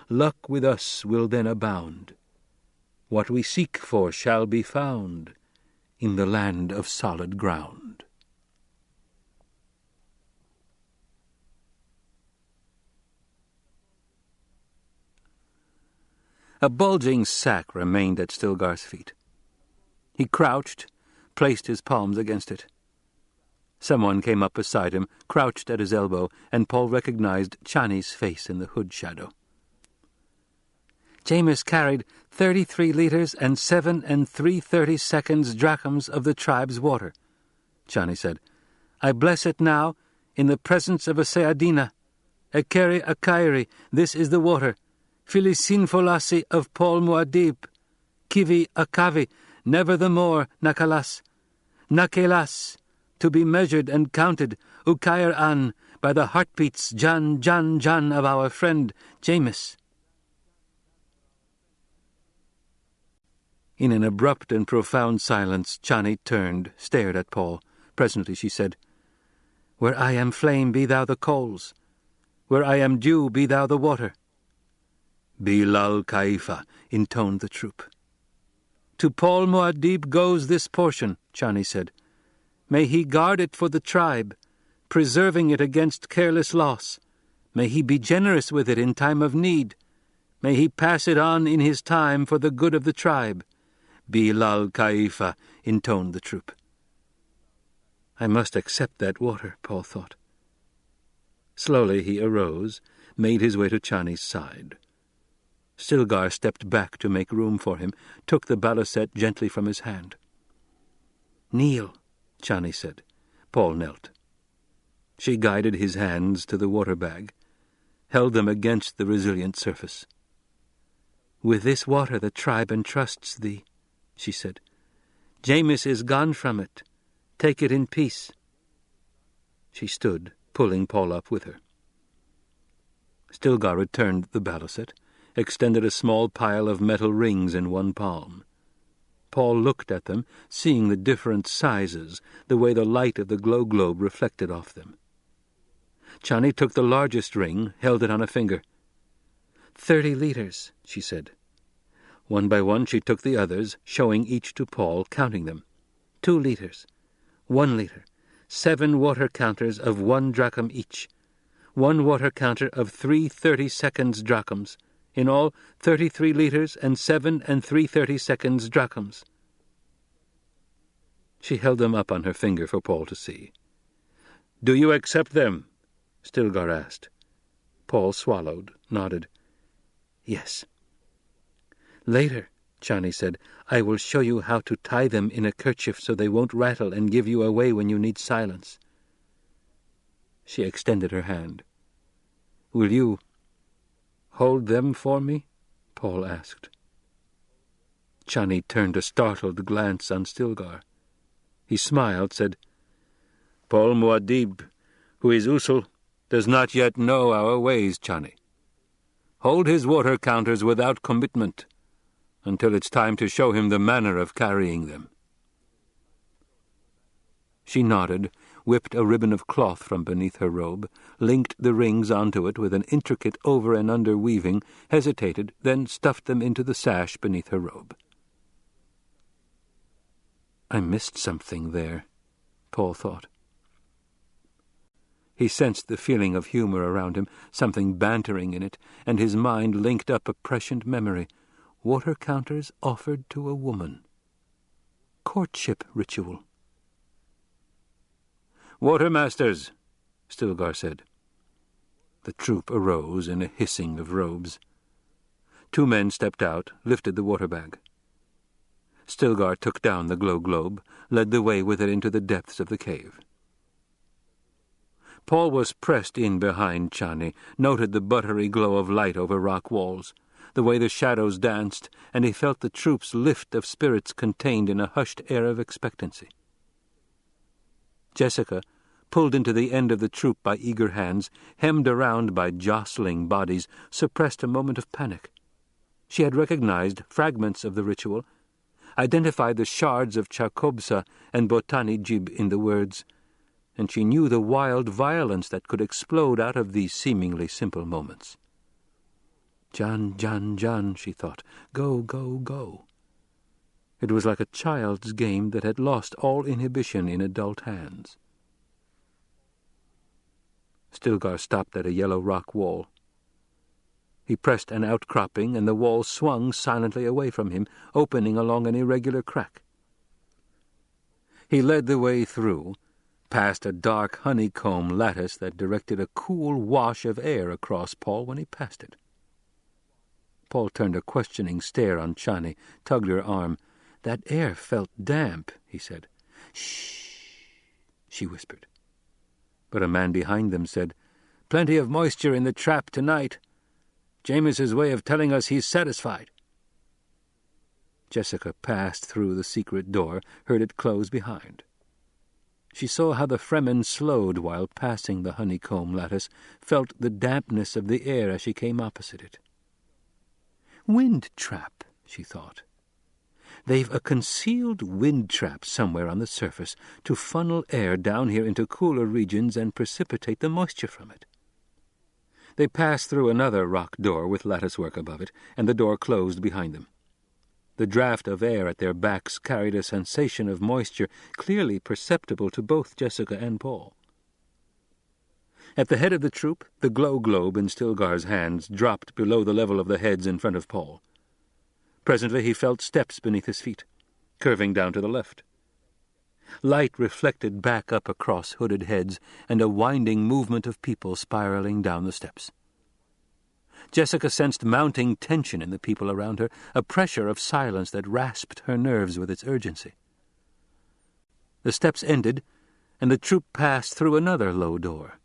luck with us will then abound. What we seek for shall be found in the land of solid ground. A bulging sack remained at Stilgar's feet. He crouched, placed his palms against it. Someone came up beside him, crouched at his elbow, and Paul recognized Chani's face in the hood shadow. Jameis carried 33 liters and 7 3/32 drachms of the tribe's water, Chani said. I bless it now in the presence of a Seadina. Ekeri Akairi, this is the water. Filisin Folasi of Paul Muad'Dib. Kivi Akavi, never the more, Nakalas. Nakelas, to be measured and counted, Ukair An, by the heartbeats Jan of our friend Jameis. In an abrupt and profound silence, Chani turned, stared at Paul. Presently she said, Where I am flame, be thou the coals. Where I am dew, be thou the water. Bilal Kaifa, intoned the troop. To Paul Muad'Dib goes this portion, Chani said. May he guard it for the tribe, preserving it against careless loss. May he be generous with it in time of need. May he pass it on in his time for the good of the tribe. Bilal Kaifa, intoned the troop. I must accept that water, Paul thought. Slowly he arose, made his way to Chani's side. Stilgar stepped back to make room for him, took the balisette gently from his hand. Kneel, Chani said. Paul knelt. She guided his hands to the water bag, held them against the resilient surface. With this water the tribe entrusts thee, she said. Jameis is gone from it. Take it in peace. She stood, pulling Paul up with her. Stilgar returned the balisette, extended a small pile of metal rings in one palm. Paul looked at them, seeing the different sizes, the way the light of the glow globe reflected off them. Chani took the largest ring, held it on a finger. 30 liters, she said. One by one she took the others, showing each to Paul, counting them. 2 liters, 1 liter, 7 water counters of 1 drachm each, 1 water counter of 3/32 drachms, in all 33 liters and 7 3/32 drachms. She held them up on her finger for Paul to see. Do you accept them? Stilgar asked. Paul swallowed, nodded. Yes. Later, Chani said, I will show you how to tie them in a kerchief so they won't rattle and give you away when you need silence. She extended her hand. Will you hold them for me? Paul asked. Chani turned a startled glance on Stilgar. He smiled, said, Paul Muad'Dib, who is Usul, does not yet know our ways, Chani. Hold his water counters without commitment, until it's time to show him the manner of carrying them. She nodded, whipped a ribbon of cloth from beneath her robe, linked the rings onto it with an intricate over and under weaving, hesitated, then stuffed them into the sash beneath her robe. I missed something there, Paul thought. He sensed the feeling of humor around him, something bantering in it, and his mind linked up a prescient memory. Water counters offered to a woman. Courtship ritual. Watermasters, Stilgar said. The troop arose in a hissing of robes. 2 men stepped out, lifted the water bag. Stilgar took down the glow globe, led the way with it into the depths of the cave. Paul was pressed in behind Chani, noted the buttery glow of light over rock walls, the way the shadows danced, and he felt the troop's lift of spirits contained in a hushed air of expectancy. Jessica, pulled into the end of the troop by eager hands, hemmed around by jostling bodies, suppressed a moment of panic. She had recognized fragments of the ritual, identified the shards of Chakobsa and Botani Jib in the words, and she knew the wild violence that could explode out of these seemingly simple moments. John, John, John, she thought. Go, go, go. It was like a child's game that had lost all inhibition in adult hands. Stilgar stopped at a yellow rock wall. He pressed an outcropping, and the wall swung silently away from him, opening along an irregular crack. He led the way through, past a dark honeycomb lattice that directed a cool wash of air across Paul when he passed it. Paul turned a questioning stare on Chani, tugged her arm. "That air felt damp," he said. "Shh," she whispered. But a man behind them said, "Plenty of moisture in the trap tonight. James's way of telling us he's satisfied." Jessica passed through the secret door, heard it close behind. She saw how the Fremen slowed while passing the honeycomb lattice, felt the dampness of the air as she came opposite it. "Wind trap," she thought. "They've a concealed wind trap somewhere on the surface to funnel air down here into cooler regions and precipitate the moisture from it." They passed through another rock door with latticework above it, and the door closed behind them. The draught of air at their backs carried a sensation of moisture clearly perceptible to both Jessica and Paul. At the head of the troop, the glow globe in Stilgar's hands dropped below the level of the heads in front of Paul. Presently he felt steps beneath his feet, curving down to the left. Light reflected back up across hooded heads, and a winding movement of people spiraling down the steps. Jessica sensed mounting tension in the people around her, a pressure of silence that rasped her nerves with its urgency. The steps ended, and the troop passed through another low door.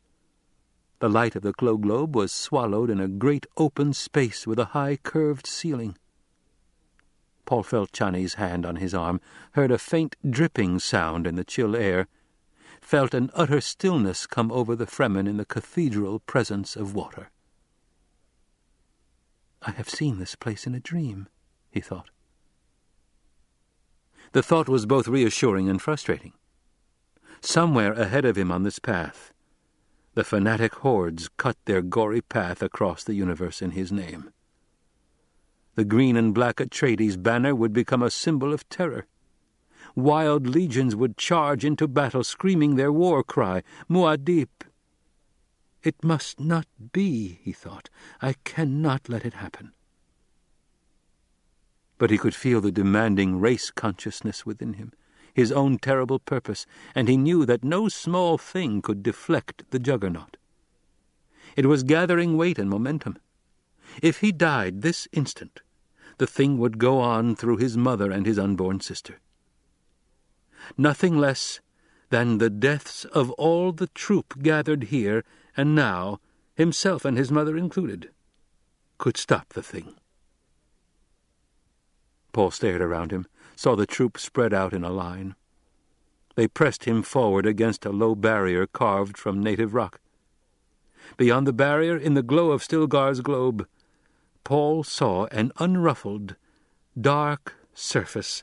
The light of the glow globe was swallowed in a great open space with a high curved ceiling. Paul felt Chani's hand on his arm, heard a faint dripping sound in the chill air, felt an utter stillness come over the Fremen in the cathedral presence of water. "I have seen this place in a dream," he thought. The thought was both reassuring and frustrating. Somewhere ahead of him on this path, the fanatic hordes cut their gory path across the universe in his name. The green and black Atreides banner would become a symbol of terror. Wild legions would charge into battle, screaming their war cry, Muad'Dib. It must not be, he thought. I cannot let it happen. But he could feel the demanding race consciousness within him, his own terrible purpose, and he knew that no small thing could deflect the juggernaut. It was gathering weight and momentum. If he died this instant, the thing would go on through his mother and his unborn sister. Nothing less than the deaths of all the troop gathered here and now, himself and his mother included, could stop the thing. Paul stared around him, saw the troop spread out in a line. They pressed him forward against a low barrier carved from native rock. Beyond the barrier, in the glow of Stilgar's globe, Paul saw an unruffled, dark surface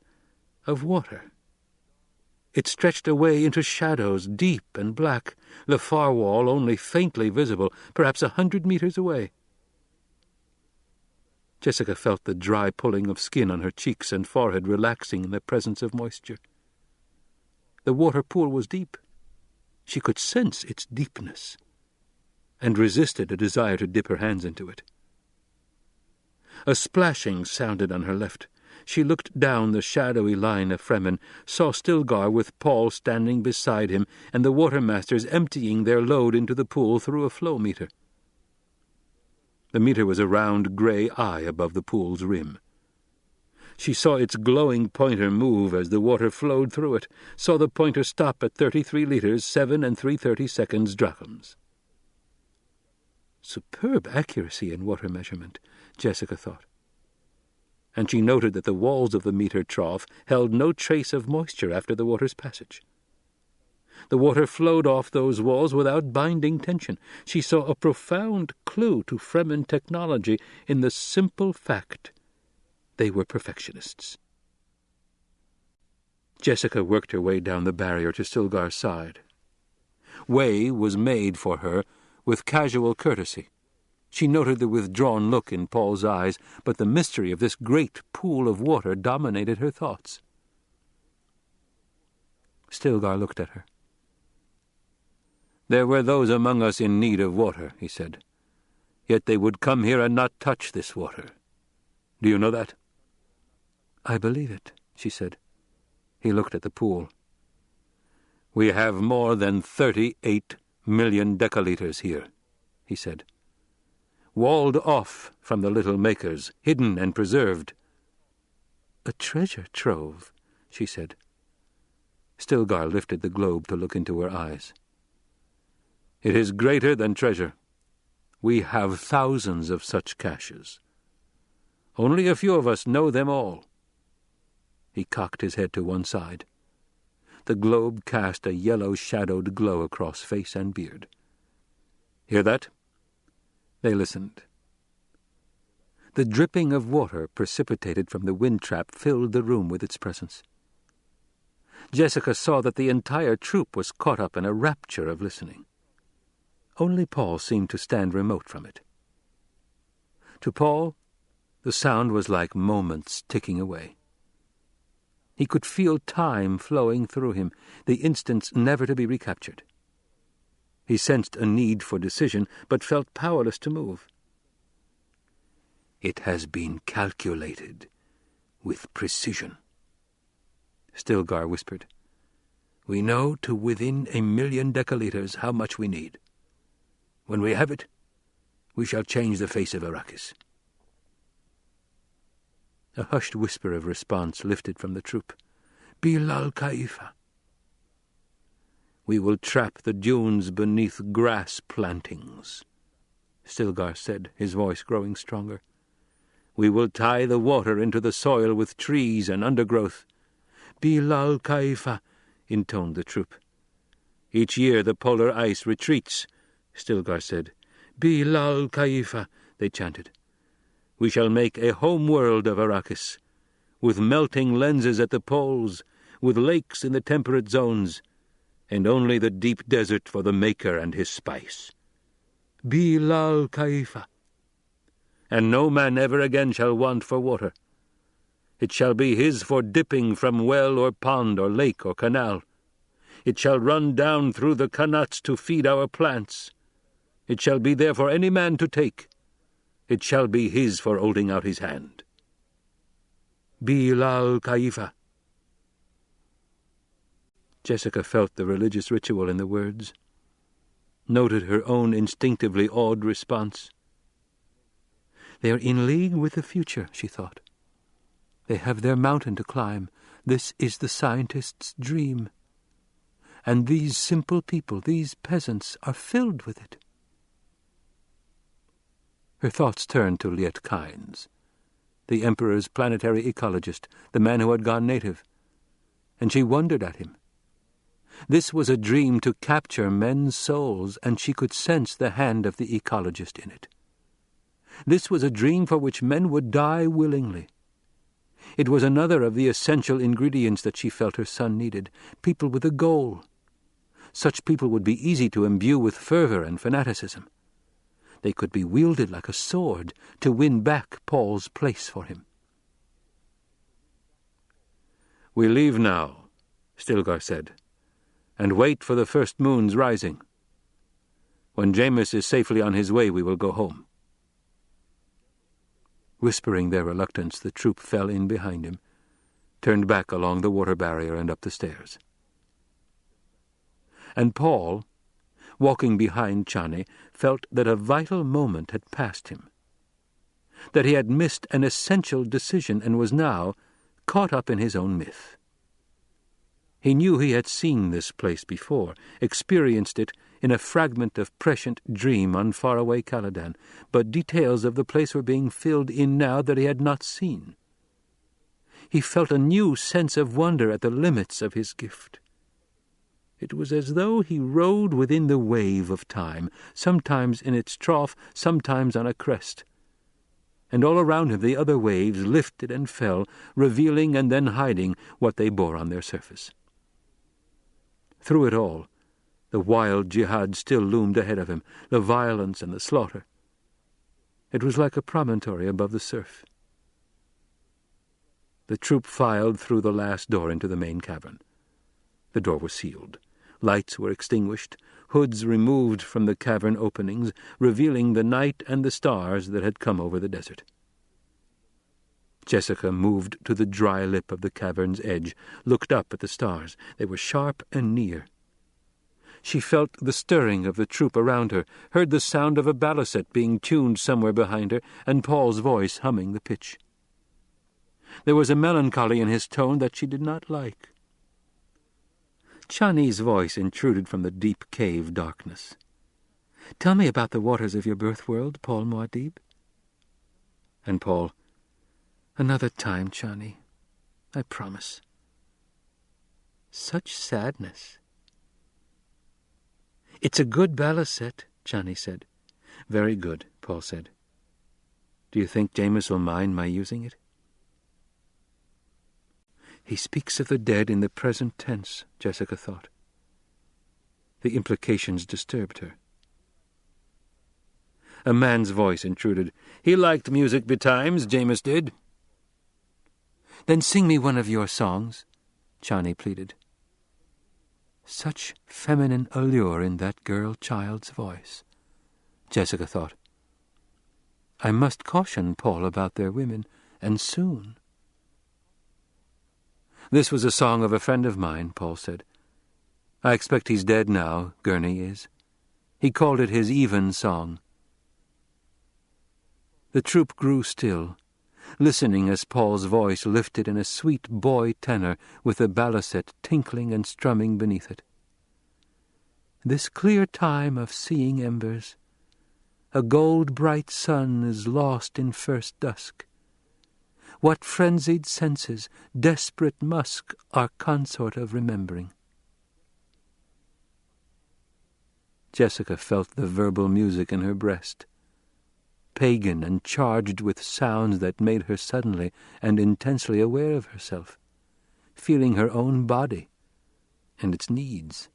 of water. It stretched away into shadows, deep and black, the far wall only faintly visible, perhaps 100 meters away. Jessica felt the dry pulling of skin on her cheeks and forehead relaxing in the presence of moisture. The water pool was deep. She could sense its deepness, and resisted a desire to dip her hands into it. A splashing sounded on her left. She looked down the shadowy line of Fremen, saw Stilgar with Paul standing beside him, and the watermasters emptying their load into the pool through a flow meter. The meter was a round grey eye above the pool's rim. She saw its glowing pointer move as the water flowed through it, saw the pointer stop at 33 liters, 7 3/30 drachms. Superb accuracy in water measurement, Jessica thought. And she noted that the walls of the meter trough held no trace of moisture after the water's passage. The water flowed off those walls without binding tension. She saw a profound clue to Fremen technology in the simple fact they were perfectionists. Jessica worked her way down the barrier to Stilgar's side. Way was made for her with casual courtesy. She noted the withdrawn look in Paul's eyes, but the mystery of this great pool of water dominated her thoughts. Stilgar looked at her. "There were those among us in need of water," he said. "Yet they would come here and not touch this water. Do you know that?" "I believe it," she said. He looked at the pool. "We have more than 38 million decaliters here," he said. "Walled off from the little makers, hidden and preserved." "A treasure trove," she said. Stilgar lifted the globe to look into her eyes. "It is greater than treasure. We have thousands of such caches. Only a few of us know them all." He cocked his head to one side. The globe cast a yellow-shadowed glow across face and beard. "Hear that?" They listened. The dripping of water precipitated from the wind-trap filled the room with its presence. Jessica saw that the entire troop was caught up in a rapture of listening. Only Paul seemed to stand remote from it. To Paul, the sound was like moments ticking away. He could feel time flowing through him, the instants never to be recaptured. He sensed a need for decision, but felt powerless to move. "It has been calculated with precision," Stilgar whispered. "We know to within 1,000,000 decaliters how much we need. When we have it, we shall change the face of Arrakis." A hushed whisper of response lifted from the troop. "Bilal Kaifa." "We will trap the dunes beneath grass plantings," Stilgar said, his voice growing stronger. "We will tie the water into the soil with trees and undergrowth." "Bilal Kaifa," intoned the troop. "Each year the polar ice retreats," Stilgar said. "Bilal Kaifa," they chanted. "We shall make a home world of Arrakis, with melting lenses at the poles, with lakes in the temperate zones, and only the deep desert for the maker and his spice. Bilal Kaifa. And no man ever again shall want for water. It shall be his for dipping from well or pond or lake or canal. It shall run down through the kanats to feed our plants. It shall be there for any man to take. It shall be his for holding out his hand. Bilal Kaifa." Jessica felt the religious ritual in the words, noted her own instinctively awed response. "They are in league with the future," she thought. "They have their mountain to climb. This is the scientist's dream. And these simple people, these peasants, are filled with it." Her thoughts turned to Liet Kynes, the Emperor's planetary ecologist, the man who had gone native, and she wondered at him. This was a dream to capture men's souls, and she could sense the hand of the ecologist in it. This was a dream for which men would die willingly. It was another of the essential ingredients that she felt her son needed, people with a goal. Such people would be easy to imbue with fervor and fanaticism. They could be wielded like a sword to win back Paul's place for him. "We leave now," Stilgar said, "and wait for the first moon's rising. When Jameis is safely on his way, we will go home." Whispering their reluctance, the troop fell in behind him, turned back along the water barrier and up the stairs. And Paul, walking behind Chani, felt that a vital moment had passed him, that he had missed an essential decision and was now caught up in his own myth. He knew he had seen this place before, experienced it in a fragment of prescient dream on faraway Caladan, but details of the place were being filled in now that he had not seen. He felt a new sense of wonder at the limits of his gift. It was as though he rode within the wave of time, sometimes in its trough, sometimes on a crest. And all around him the other waves lifted and fell, revealing and then hiding what they bore on their surface. Through it all, the wild jihad still loomed ahead of him, the violence and the slaughter. It was like a promontory above the surf. The troop filed through the last door into the main cavern. The door was sealed. Lights were extinguished, hoods removed from the cavern openings, revealing the night and the stars that had come over the desert. Jessica moved to the dry lip of the cavern's edge, looked up at the stars. They were sharp and near. She felt the stirring of the troop around her, heard the sound of a baliset being tuned somewhere behind her, and Paul's voice humming the pitch. There was a melancholy in his tone that she did not like. Chani's voice intruded from the deep cave darkness. "Tell me about the waters of your birth world, Paul Muad'Dib." And Paul, "Another time, Chani, I promise." Such sadness. "It's a good baliset," Chani said. "Very good," Paul said. "Do you think Jameis will mind my using it?" He speaks of the dead in the present tense, Jessica thought. The implications disturbed her. A man's voice intruded. "He liked music betimes, Jameis did." "Then sing me one of your songs," Chani pleaded. Such feminine allure in that girl-child's voice, Jessica thought. I must caution Paul about their women, and soon. "This was a song of a friend of mine," Paul said. "I expect he's dead now, Gurney is. He called it his even song." The troop grew still, listening as Paul's voice lifted in a sweet boy tenor with the baliset tinkling and strumming beneath it. "This clear time of seeing embers, a gold-bright sun is lost in first dusk. What frenzied senses, desperate musk, are consort of remembering." Jessica felt the verbal music in her breast, pagan and charged with sounds that made her suddenly and intensely aware of herself, feeling her own body and its needs.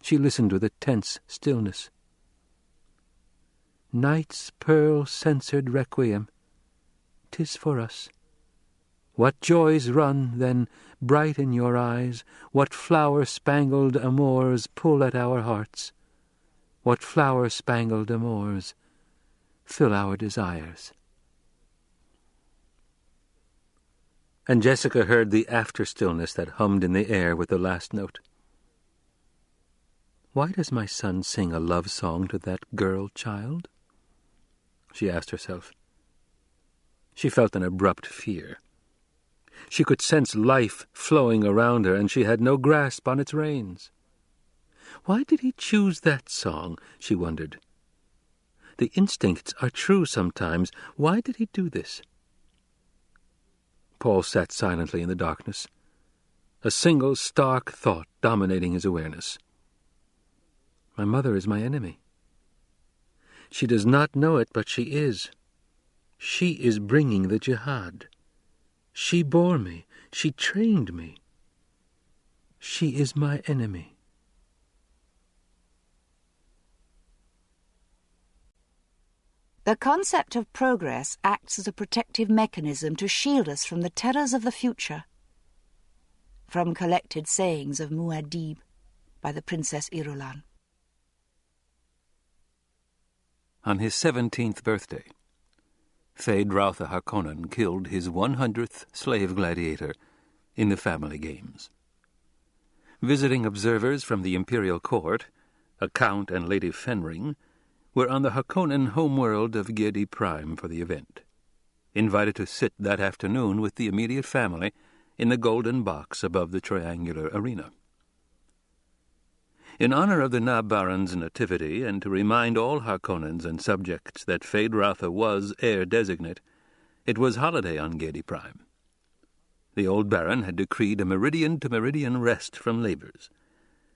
She listened with a tense stillness. "Night's pearl-censored requiem, 'tis for us. What joys run, then, bright in your eyes, what flower-spangled amours pull at our hearts, what flower-spangled amours fill our desires." And Jessica heard the after-stillness that hummed in the air with the last note. Why does my son sing a love song to that girl-child? She asked herself. She felt an abrupt fear. She could sense life flowing around her, and she had no grasp on its reins. Why did he choose that song, she wondered. The instincts are true sometimes. Why did he do this? Paul sat silently in the darkness, a single stark thought dominating his awareness. My mother is my enemy. She does not know it, but she is. She is bringing the jihad. She bore me. She trained me. She is my enemy. The concept of progress acts as a protective mechanism to shield us from the terrors of the future. From Collected Sayings of Muad'Dib by the Princess Irulan. On his 17th birthday, Feyd-Rautha Harkonnen killed his 100th slave gladiator in the family games. Visiting observers from the imperial court, a Count and Lady Fenring, were on the Harkonnen homeworld of Gedi Prime for the event, invited to sit that afternoon with the immediate family in the golden box above the triangular arena. In honor of the Nab-Baron's nativity, and to remind all Harkonnens and subjects that Feyd-Rautha was heir designate, it was holiday on Gedi Prime. The old Baron had decreed a meridian-to-meridian rest from labors,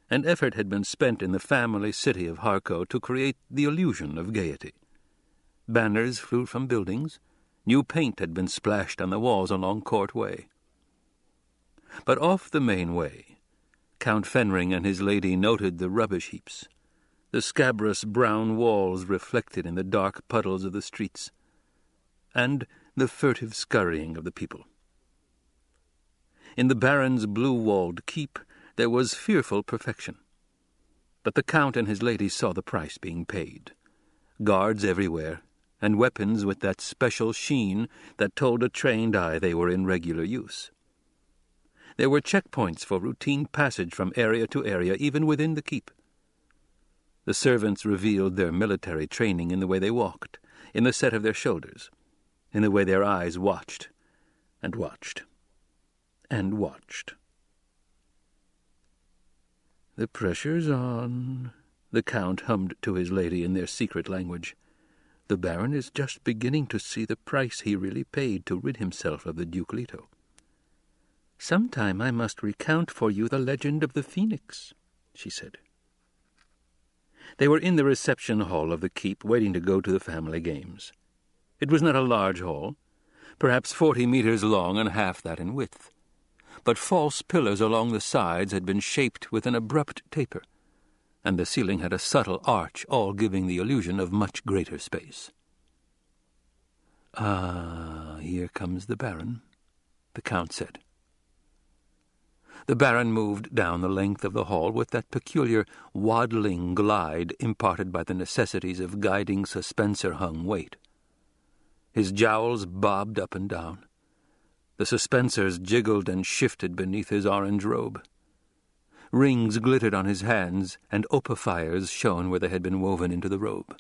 and effort had been spent in the family city of Harco to create the illusion of gaiety. Banners flew from buildings, new paint had been splashed on the walls along Court Way. But off the main way, Count Fenring and his lady noted the rubbish heaps, the scabrous brown walls reflected in the dark puddles of the streets, and the furtive scurrying of the people. In the Baron's blue-walled keep there was fearful perfection. But the Count and his lady saw the price being paid. Guards everywhere, and weapons with that special sheen that told a trained eye they were in regular use. There were checkpoints for routine passage from area to area, even within the keep. The servants revealed their military training in the way they walked, in the set of their shoulders, in the way their eyes watched and watched and watched. "The pressure's on," the Count hummed to his lady in their secret language. "The Baron is just beginning to see the price he really paid to rid himself of the Duke Leto. Sometime I must recount for you the legend of the Phoenix," she said. They were in the reception hall of the keep, waiting to go to the family games. It was not a large hall, perhaps 40 meters long and half that in width. But false pillars along the sides had been shaped with an abrupt taper, and the ceiling had a subtle arch, all giving the illusion of much greater space. "Ah, here comes the Baron," the Count said. The Baron moved down the length of the hall with that peculiar waddling glide imparted by the necessities of guiding suspensor-hung weight. His jowls bobbed up and down. The suspensors jiggled and shifted beneath his orange robe. Rings glittered on his hands, and opifires shone where they had been woven into the robe.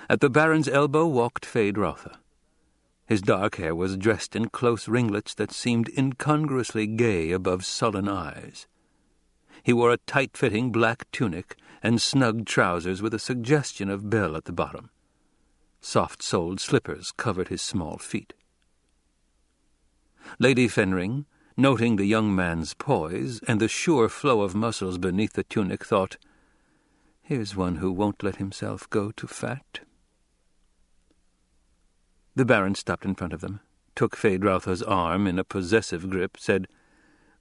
At the Baron's elbow walked Feyd-Rautha. His dark hair was dressed in close ringlets that seemed incongruously gay above sullen eyes. He wore a tight-fitting black tunic and snug trousers with a suggestion of bell at the bottom. Soft-soled slippers covered his small feet. Lady Fenring, noting the young man's poise and the sure flow of muscles beneath the tunic, thought, "Here's one who won't let himself go to fat." The Baron stopped in front of them, took Feyd-Rautha's arm in a possessive grip, said,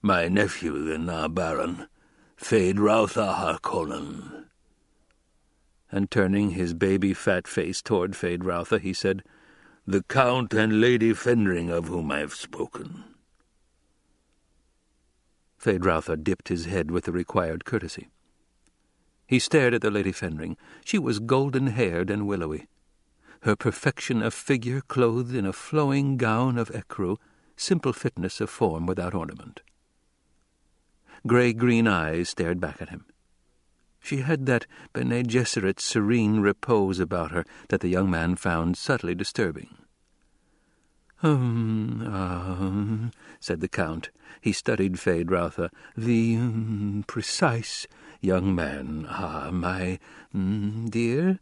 "My nephew, the Baron, Feyd-Rautha Harkonnen." And turning his baby-fat face toward Feyd-Rautha, he said, "The Count and Lady Fenring of whom I have spoken." Feyd-Rautha dipped his head with the required courtesy. He stared at the Lady Fenring. She was golden-haired and willowy. Her perfection of figure clothed in a flowing gown of ecru, simple fitness of form without ornament. Grey-green eyes stared back at him. She had that Bene Gesserit serene repose about her that the young man found subtly disturbing. Said the Count. He studied Feyd-Rautha. "The precise young man. My dear?"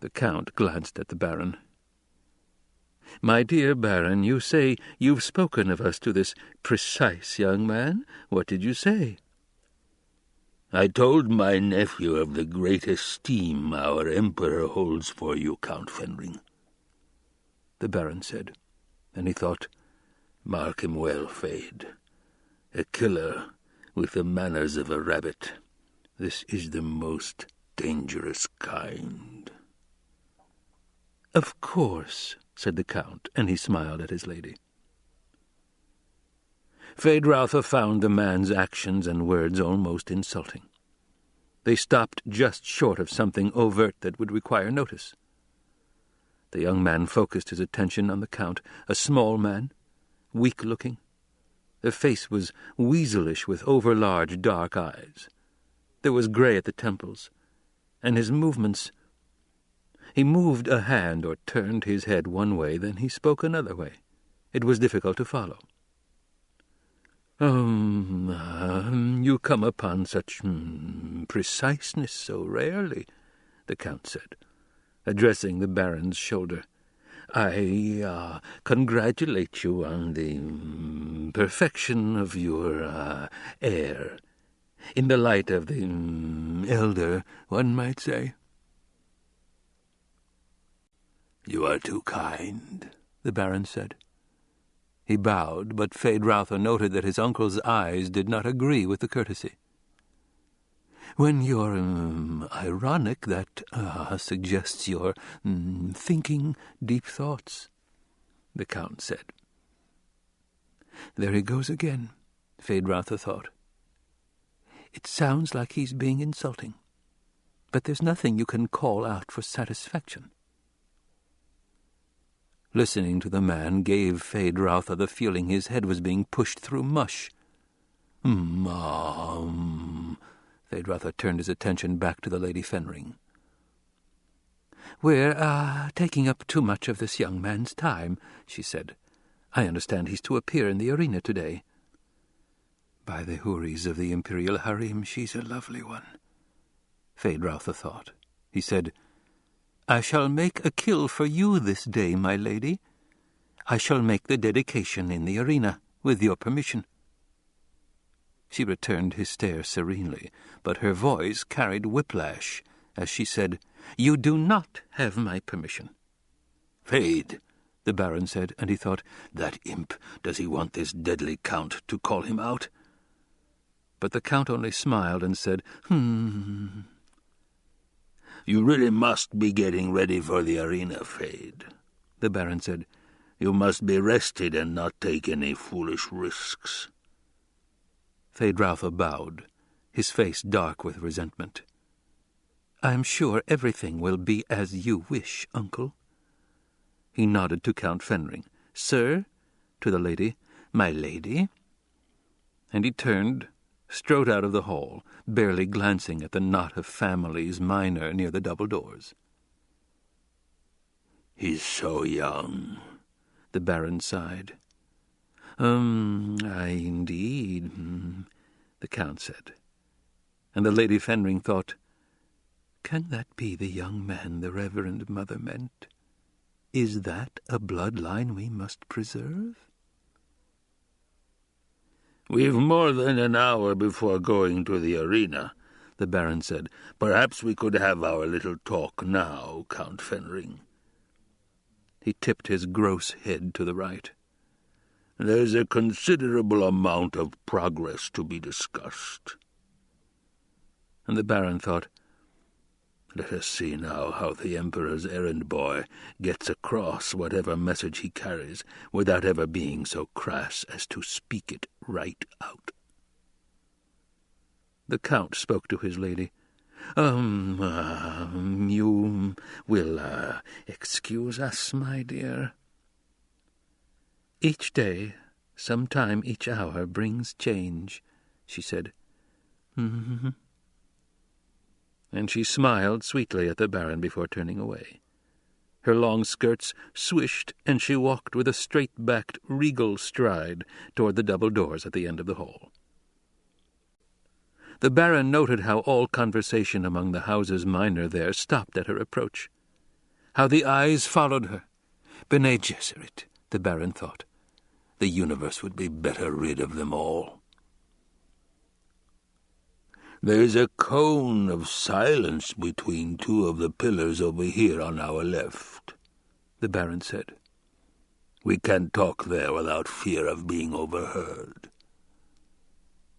The Count glanced at the Baron. "My dear Baron, you say you've spoken of us to this precise young man? What did you say?" "I told my nephew of the great esteem our Emperor holds for you, Count Fenring," the Baron said, and he thought, "Mark him well, Feyd. A killer with the manners of a rabbit. This is the most dangerous kind." "Of course," said the Count, and he smiled at his lady. Feyd-Rautha found the man's actions and words almost insulting. They stopped just short of something overt that would require notice. The young man focused his attention on the Count, a small man, weak-looking. The face was weaselish with over-large dark eyes. There was grey at the temples, and his movements... He moved a hand or turned his head one way, then he spoke another way. It was difficult to follow. You come upon such preciseness so rarely," the Count said, addressing the Baron's shoulder. "I congratulate you on the perfection of your heir, in the light of the elder, one might say." "You are too kind," the Baron said. He bowed, but Feyd-Rautha noted that his uncle's eyes did not agree with the courtesy. When you're ironic, that suggests you're thinking deep thoughts, the Count said. There he goes again, Feyd-Rautha thought. It sounds like he's being insulting, but there's nothing you can call out for satisfaction. Listening to the man gave Feyd-Rautha the feeling his head was being pushed through mush. Feyd-Rautha turned his attention back to the Lady Fenring. We're taking up too much of this young man's time, she said. I understand he's to appear in the arena today. By the houris of the Imperial Harem, she's a lovely one, Feyd-Rautha thought. He said, I shall make a kill for you this day, my lady. I shall make the dedication in the arena, with your permission. She returned his stare serenely, but her voice carried whiplash as she said, You do not have my permission. Feyd, the Baron said, and he thought, that imp, does he want this deadly Count to call him out? But the Count only smiled and said, You really must be getting ready for the arena, Feyd, the Baron said. You must be rested and not take any foolish risks. Feyd-Rautha bowed, his face dark with resentment. I am sure everything will be as you wish, uncle. He nodded to Count Fenring. Sir, to the lady, my lady. And he turned, strode out of the hall, barely glancing at the knot of families minor near the double doors. He's so young, the Baron sighed. Indeed, the Count said. And the Lady Fenring thought, Can that be the young man the Reverend Mother meant? Is that a bloodline we must preserve? We've more than an hour before going to the arena, the Baron said. Perhaps we could have our little talk now, Count Fenring. He tipped his gross head to the right. There's a considerable amount of progress to be discussed. And the Baron thought, Let us see now how the Emperor's errand boy gets across whatever message he carries without ever being so crass as to speak it right out. The Count spoke to his lady. You will excuse us, my dear. Each day, sometime each hour, brings change, she said. And she smiled sweetly at the Baron before turning away. Her long skirts swished, and she walked with a straight-backed, regal stride toward the double doors at the end of the hall. The Baron noted how all conversation among the houses minor there stopped at her approach, how the eyes followed her. Bene Gesserit, the Baron thought. The universe would be better rid of them all. There's a cone of silence between two of the pillars over here on our left, the Baron said. We can't talk there without fear of being overheard.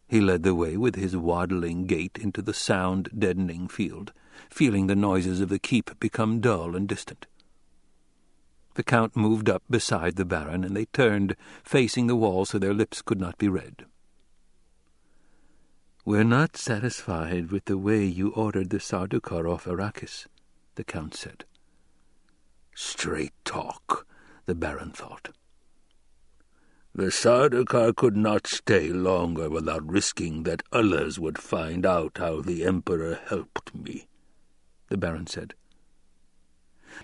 He led the way with his waddling gait into the sound-deadening field, feeling the noises of the keep become dull and distant. The Count moved up beside the Baron, and they turned, facing the wall so their lips could not be read. We're not satisfied with the way you ordered the Sardaukar off Arrakis, the Count said. Straight talk, the Baron thought. The Sardaukar could not stay longer without risking that others would find out how the Emperor helped me, the Baron said.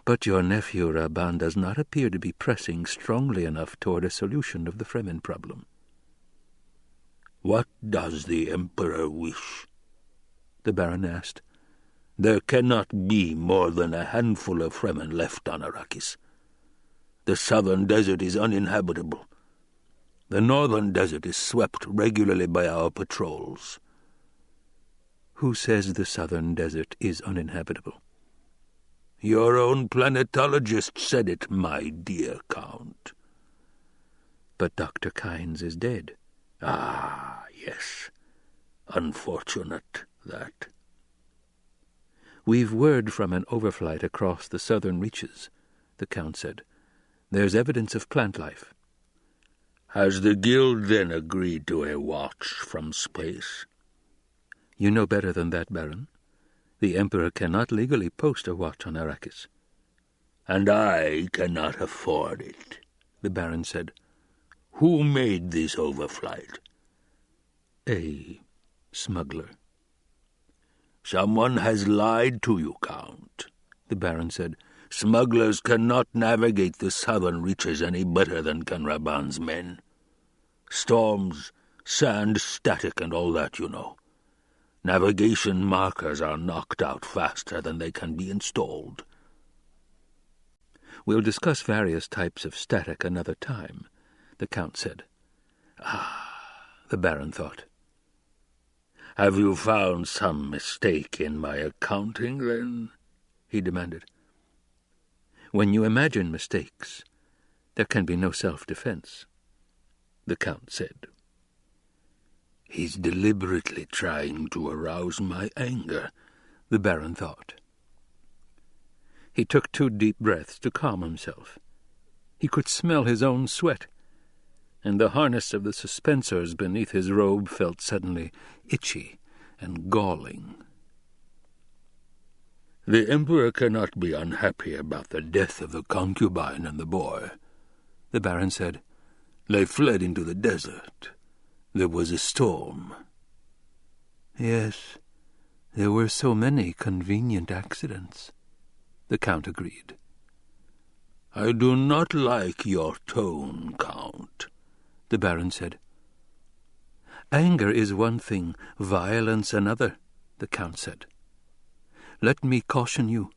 But your nephew Rabban does not appear to be pressing strongly enough toward a solution of the Fremen problem. What does the Emperor wish? The Baron asked. There cannot be more than a handful of Fremen left on Arrakis. The southern desert is uninhabitable. The northern desert is swept regularly by our patrols. Who says the southern desert is uninhabitable? Your own planetologist said it, my dear Count. But Dr. Kynes is dead. Ah, yes. Unfortunate, that. "We've word from an overflight across the southern reaches," the Count said. "There's evidence of plant life." "Has the Guild then agreed to a watch from space?" "You know better than that, Baron. The Emperor cannot legally post a watch on Arrakis." "And I cannot afford it," the Baron said. "Who made this overflight?" "A smuggler." "Someone has lied to you, Count," the Baron said. "Smugglers cannot navigate the southern reaches any better than can Raban's men. Storms, sand, static, and all that, you know. Navigation markers are knocked out faster than they can be installed." "We'll discuss various types of static another time," the Count said. The Baron thought. "Have you found some mistake in my accounting, then?" he demanded. "When you imagine mistakes, there can be no self-defense," the Count said. "He's deliberately trying to arouse my anger," the Baron thought. He took 2 deep breaths to calm himself. He could smell his own sweat, and the harness of the suspensors beneath his robe felt suddenly itchy and galling. "The Emperor cannot be unhappy about the death of the concubine and the boy," the Baron said. "They fled into the desert. There was a storm." "Yes, there were so many convenient accidents," the Count agreed. "I do not like your tone, Count," the Baron said. "Anger is one thing, violence another," the Count said. "Let me caution you.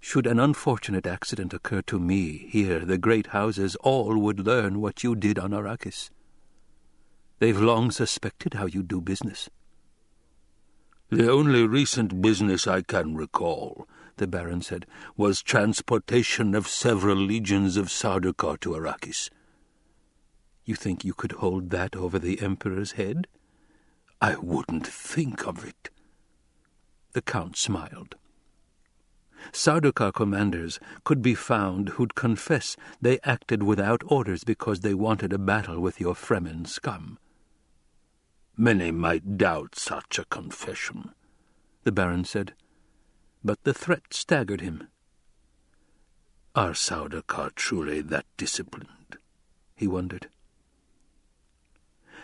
Should an unfortunate accident occur to me here, the great houses all would learn what you did on Arrakis. They've long suspected how you do business." "The only recent business I can recall," the Baron said, "was transportation of several legions of Sardaukar to Arrakis." "You think you could hold that over the Emperor's head?" "I wouldn't think of it." The Count smiled. Sardaukar commanders could be found who'd confess they acted without orders because they wanted a battle with your Fremen scum. "Many might doubt such a confession," the Baron said, but the threat staggered him. "Are Sardaukar truly that disciplined?" he wondered.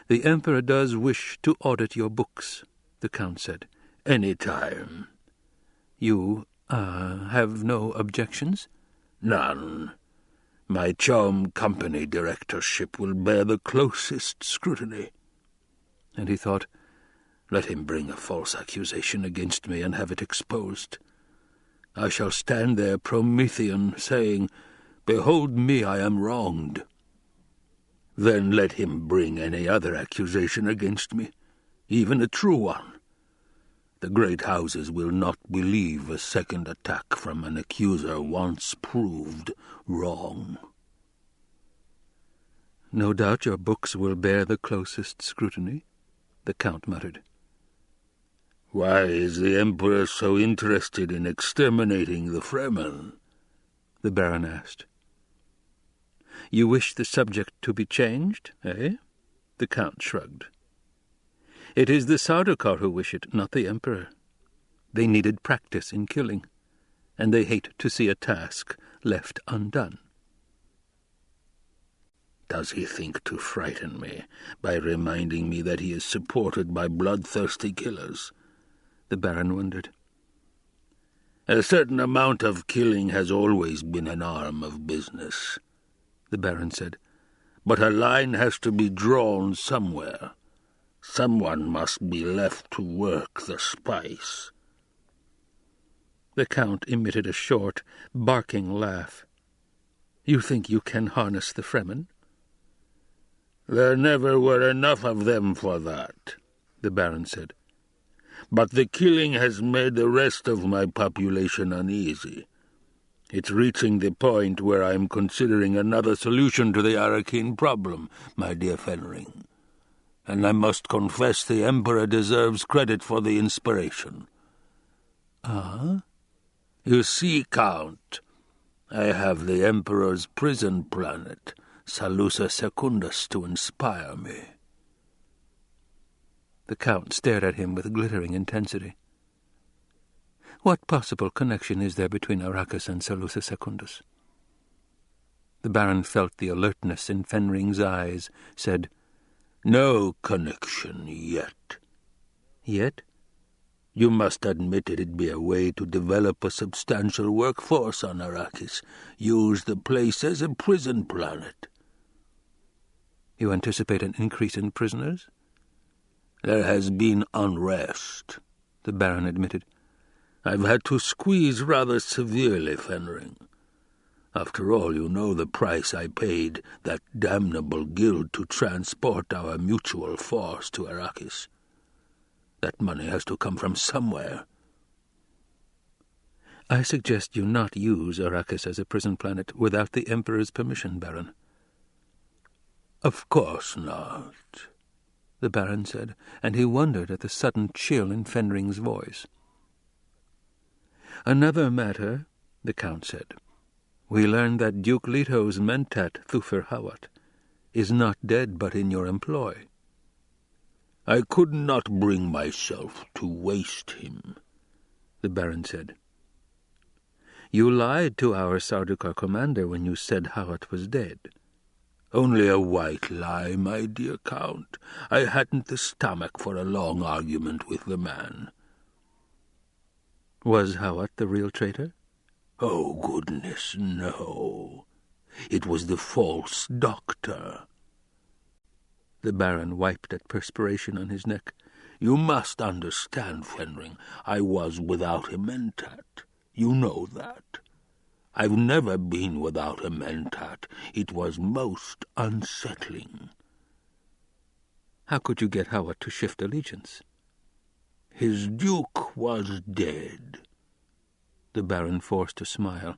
"The Emperor does wish to audit your books," the Count said. "Any time." "You, have no objections?" "None. My Charm Company directorship will bear the closest scrutiny." And he thought, "Let him bring a false accusation against me and have it exposed. I shall stand there Promethean, saying, 'Behold me, I am wronged.' Then let him bring any other accusation against me, even a true one. The great houses will not believe a second attack from an accuser once proved wrong." "No doubt your books will bear the closest scrutiny," the Count muttered. "Why is the Emperor so interested in exterminating the Fremen?" the Baron asked. "You wish the subject to be changed, eh?" the Count shrugged. "It is the Sardaukar who wish it, not the Emperor. They needed practice in killing, and they hate to see a task left undone." "Does he think to frighten me by reminding me that he is supported by bloodthirsty killers?" the Baron wondered. "A certain amount of killing has always been an arm of business," the Baron said. "But a line has to be drawn somewhere. Someone must be left to work the spice." The Count emitted a short, barking laugh. "You think you can harness the Fremen?" "There never were enough of them for that," the Baron said. "But the killing has made the rest of my population uneasy. It's reaching the point where I am considering another solution to the Arrakeen problem, my dear Fenring. And I must confess the Emperor deserves credit for the inspiration. Ah? You see, Count, I have the Emperor's prison planet, Salusa Secundus, to inspire me. The Count stared at him with glittering intensity. What possible connection is there between Arrakis and Salusa Secundus? The Baron felt the alertness in Fenring's eyes, said, No connection yet. Yet? You must admit it'd be a way to develop a substantial workforce on Arrakis, use the place as a prison planet. You anticipate an increase in prisoners? There has been unrest, the Baron admitted. I've had to squeeze rather severely, Fenring. After all, you know the price I paid that damnable guild to transport our mutual force to Arrakis. That money has to come from somewhere. I suggest you not use Arrakis as a prison planet without the Emperor's permission, Baron. Of course not, the Baron said, and he wondered at the sudden chill in Fenring's voice. Another matter, the Count said. We learned that Duke Leto's mentat, Thufir Hawat, is not dead but in your employ. I could not bring myself to waste him, the Baron said. You lied to our Sardaukar commander when you said Hawat was dead. Only a white lie, my dear Count. I hadn't the stomach for a long argument with the man. Was Hawat the real traitor? Oh, goodness, no. It was the false doctor. The Baron wiped at perspiration on his neck. You must understand, Fenring, I was without a mentat. You know that. I've never been without a mentat. It was most unsettling. How could you get Hawat to shift allegiance? His duke was dead. The Baron forced a smile.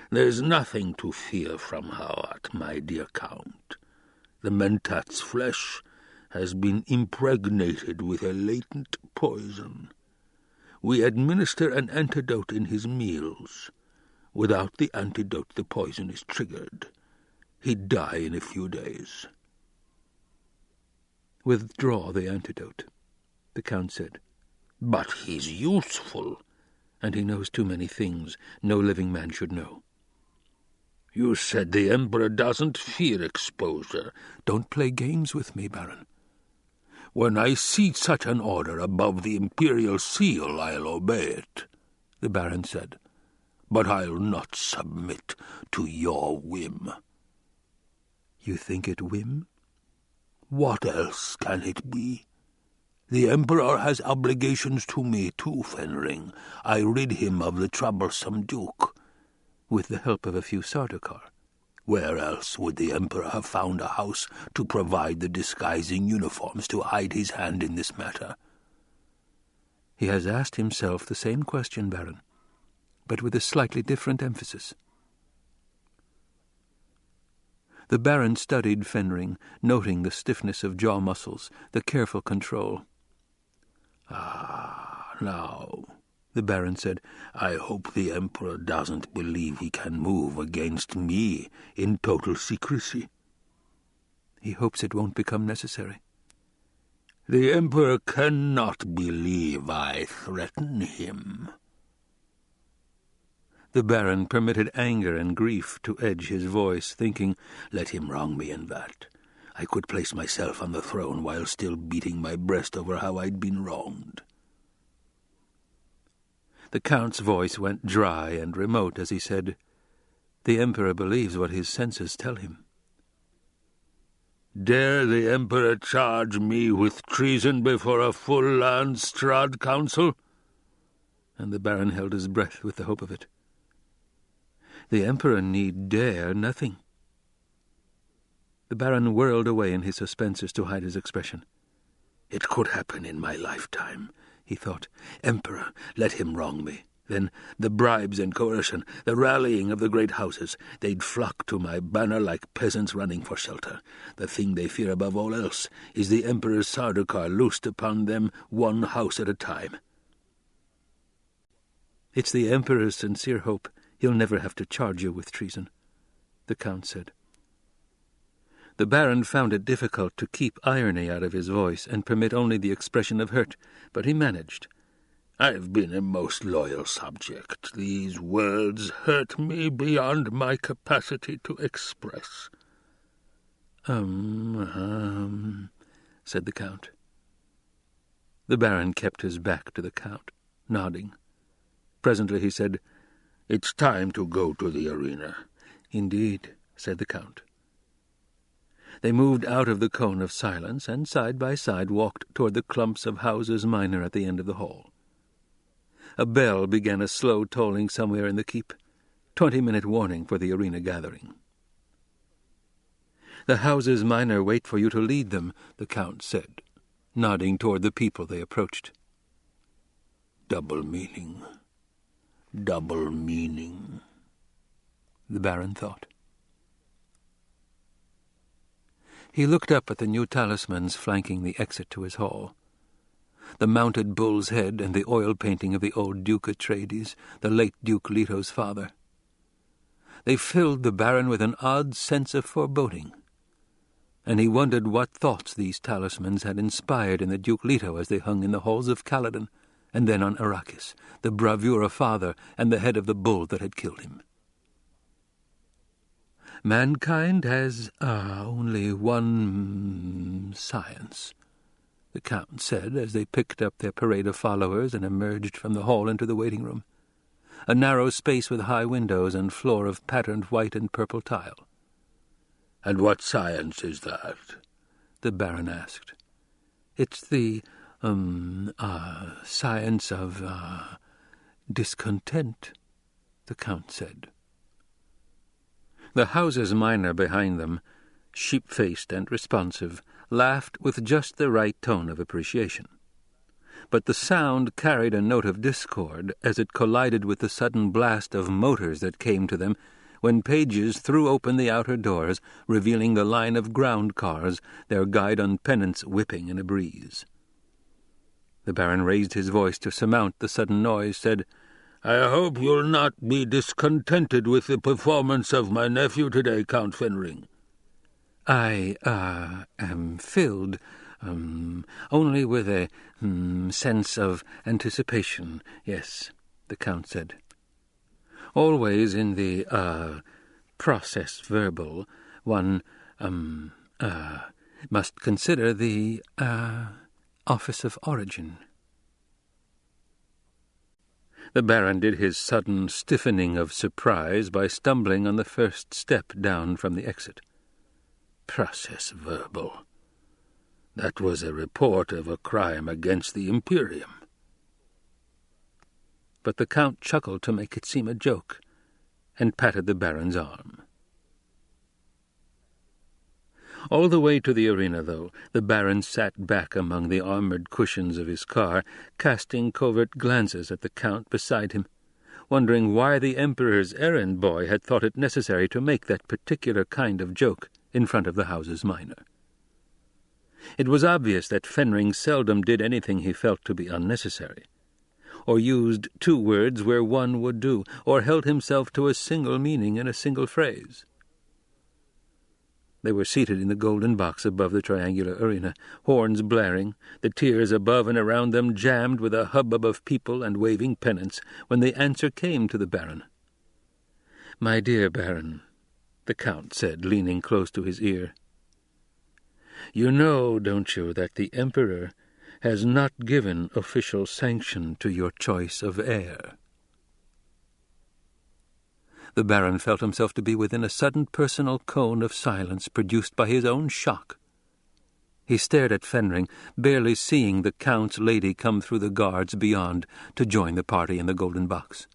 There's nothing to fear from Hawat, my dear Count. The mentat's flesh has been impregnated with a latent poison. We administer an antidote in his meals. Without the antidote, the poison is triggered. He'd die in a few days. Withdraw the antidote, the Count said. But he's useful. And he knows too many things no living man should know. You said the Emperor doesn't fear exposure. Don't play games with me, Baron. When I see such an order above the Imperial seal, I'll obey it, the Baron said. But I'll not submit to your whim. You think it whim? What else can it be? The Emperor has obligations to me too, Fenring. I rid him of the troublesome Duke. With the help of a few Sardaukar. Where else would the Emperor have found a house to provide the disguising uniforms to hide his hand in this matter? He has asked himself the same question, Baron, but with a slightly different emphasis. The Baron studied Fenring, noting the stiffness of jaw muscles, the careful control. Now, the Baron said, I hope the Emperor doesn't believe he can move against me in total secrecy. He hopes it won't become necessary. The Emperor cannot believe I threaten him. The Baron permitted anger and grief to edge his voice, thinking, let him wrong me in that. I could place myself on the throne while still beating my breast over how I'd been wronged. The Count's voice went dry and remote as he said, the Emperor believes what his senses tell him. Dare the Emperor charge me with treason before a full Landstrad Council? And the Baron held his breath with the hope of it. The Emperor need dare nothing. The Baron whirled away in his suspensors to hide his expression. It could happen in my lifetime, he thought. Emperor, let him wrong me. Then the bribes and coercion, the rallying of the great houses, they'd flock to my banner like peasants running for shelter. The thing they fear above all else is the Emperor's Sardaukar loosed upon them one house at a time. "It's the Emperor's sincere hope he'll never have to charge you with treason," the Count said. The Baron found it difficult to keep irony out of his voice and permit only the expression of hurt, but he managed. "I've been a most loyal subject. These words hurt me beyond my capacity to express." Said the Count. The Baron kept his back to the Count, nodding. Presently he said, "It's time to go to the arena." "Indeed," said the Count. They moved out of the cone of silence and side by side walked toward the clumps of houses minor at the end of the hall. A bell began a slow tolling somewhere in the keep, 20-minute warning for the arena gathering. "The houses minor wait for you to lead them," the Count said, nodding toward the people they approached. Double meaning, the Baron thought. He looked up at the new talismans flanking the exit to his hall. The mounted bull's head and the oil painting of the old Duke Atreides, the late Duke Leto's father. They filled the Baron with an odd sense of foreboding, and he wondered what thoughts these talismans had inspired in the Duke Leto as they hung in the halls of Caladan, and then on Arrakis, the bravura father and the head of the bull that had killed him. "Mankind has only one science," the Count said as they picked up their parade of followers and emerged from the hall into the waiting room, a narrow space with high windows and floor of patterned white and purple tile. "And what science is that?" the Baron asked. "It's the science of discontent," the Count said. The houses minor behind them, sheep-faced and responsive, laughed with just the right tone of appreciation. But the sound carried a note of discord as it collided with the sudden blast of motors that came to them when pages threw open the outer doors, revealing the line of ground cars, their guide on pennants whipping in a breeze. The Baron raised his voice to surmount the sudden noise, said, "I hope you'll not be discontented with the performance of my nephew today, Count Fenring." "I am filled only with a sense of anticipation, yes," the Count said. "Always in the process verbal, one must consider the office of origin." The Baron did his sudden stiffening of surprise by stumbling on the first step down from the exit. Process verbal. That was a report of a crime against the Imperium. But the Count chuckled to make it seem a joke, and patted the Baron's arm. All the way to the arena, though, the Baron sat back among the armoured cushions of his car, casting covert glances at the Count beside him, wondering why the Emperor's errand boy had thought it necessary to make that particular kind of joke in front of the houses minor. It was obvious that Fenring seldom did anything he felt to be unnecessary, or used two words where one would do, or held himself to a single meaning in a single phrase. They were seated in the golden box above the triangular arena, horns blaring, the tiers above and around them jammed with a hubbub of people and waving pennants, when the answer came to the Baron. "My dear Baron," the Count said, leaning close to his ear, "you know, don't you, that the Emperor has not given official sanction to your choice of heir?" The Baron felt himself to be within a sudden personal cone of silence produced by his own shock. He stared at Fenring, barely seeing the Count's lady come through the guards beyond to join the party in the golden box.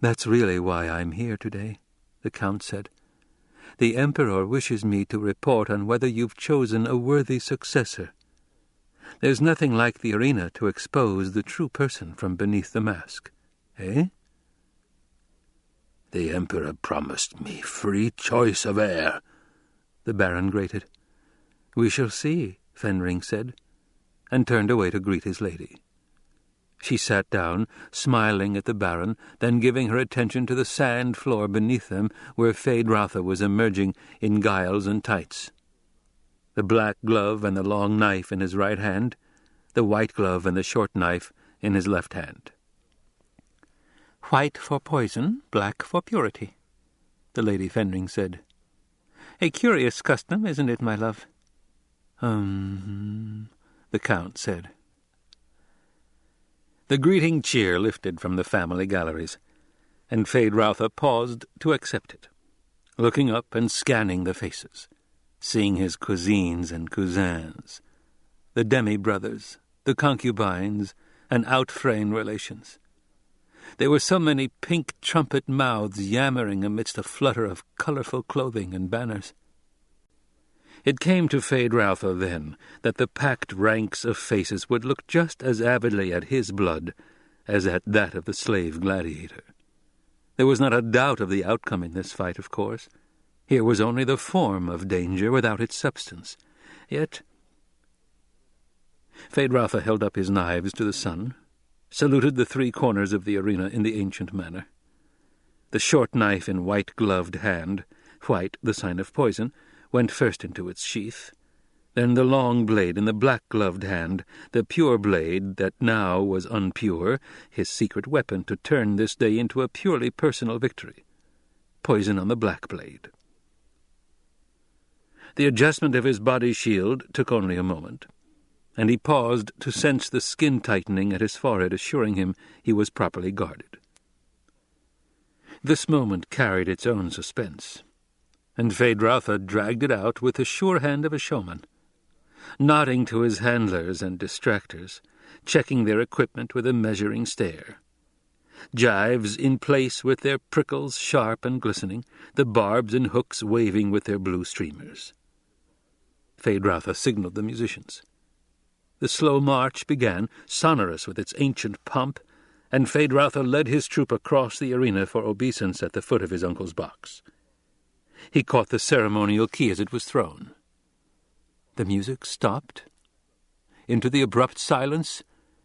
"That's really why I'm here today," the Count said. "The Emperor wishes me to report on whether you've chosen a worthy successor. There's nothing like the arena to expose the true person from beneath the mask. Eh?" "The Emperor promised me free choice of heir," the Baron grated. "We shall see," Fenring said, and turned away to greet his lady. She sat down, smiling at the Baron, then giving her attention to the sand floor beneath them, where Feyd-Rautha was emerging in guiles and tights. The black glove and the long knife in his right hand, the white glove and the short knife in his left hand. "White for poison, black for purity," the Lady Fenring said. "A curious custom, isn't it, my love?" The Count said. The greeting cheer lifted from the family galleries, and Feyd-Rautha paused to accept it, looking up and scanning the faces, seeing his cousines and cousins, the demi-brothers, the concubines, and out-frame relations. There were so many pink trumpet mouths yammering amidst a flutter of colourful clothing and banners. It came to Feyd-Rautha then that the packed ranks of faces would look just as avidly at his blood as at that of the slave gladiator. There was not a doubt of the outcome in this fight, of course. Here was only the form of danger without its substance. Yet Feyd-Rautha held up his knives to the sun, saluted the three corners of the arena in the ancient manner. The short knife in white-gloved hand, white the sign of poison, went first into its sheath, then the long blade in the black-gloved hand, the pure blade that now was unpure, his secret weapon to turn this day into a purely personal victory. Poison on the black blade. The adjustment of his body shield took only a moment, and he paused to sense the skin tightening at his forehead, assuring him he was properly guarded. This moment carried its own suspense, and Feyd-Rautha dragged it out with the sure hand of a showman, nodding to his handlers and distractors, checking their equipment with a measuring stare. Gyves in place with their prickles sharp and glistening, the barbs and hooks waving with their blue streamers. Feyd-Rautha signaled the musicians. The slow march began, sonorous with its ancient pomp, and Feyd-Rautha led his troop across the arena for obeisance at the foot of his uncle's box. He caught the ceremonial key as it was thrown. The music stopped. Into the abrupt silence